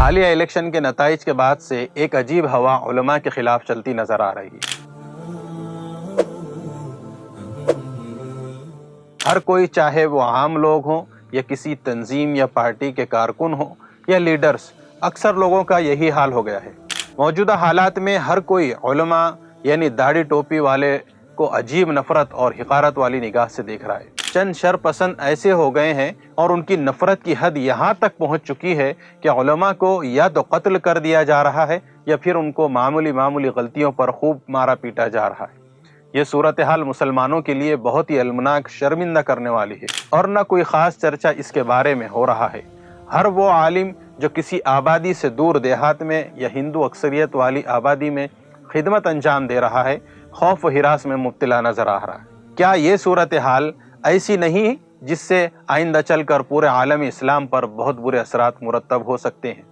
حالیہ الیکشن کے نتائج کے بعد سے ایک عجیب ہوا علماء کے خلاف چلتی نظر آ رہی ہے۔ ہر کوئی، چاہے وہ عام لوگ ہوں یا کسی تنظیم یا پارٹی کے کارکن ہوں یا لیڈرز، اکثر لوگوں کا یہی حال ہو گیا ہے۔ موجودہ حالات میں ہر کوئی علماء یعنی داڑھی ٹوپی والے کو عجیب نفرت اور حقارت والی نگاہ سے دیکھ رہا ہے۔ چند شر پسند ایسے ہو گئے ہیں اور ان کی نفرت کی حد یہاں تک پہنچ چکی ہے کہ علماء کو یا تو قتل کر دیا جا رہا ہے یا پھر ان کو معمولی غلطیوں پر خوب مارا پیٹا جا رہا ہے۔ یہ صورتحال مسلمانوں کے لیے بہت ہی المناک، شرمندہ کرنے والی ہے، اور نہ کوئی خاص چرچا اس کے بارے میں ہو رہا ہے۔ ہر وہ عالم جو کسی آبادی سے دور دیہات میں یا ہندو اکثریت والی آبادی میں خدمت انجام دے رہا ہے، خوف و ہراس میں مبتلا نظر آ رہا ہے۔ کیا یہ صورتحال ایسی نہیں جس سے آئندہ چل کر پورے عالم اسلام پر بہت برے اثرات مرتب ہو سکتے ہیں؟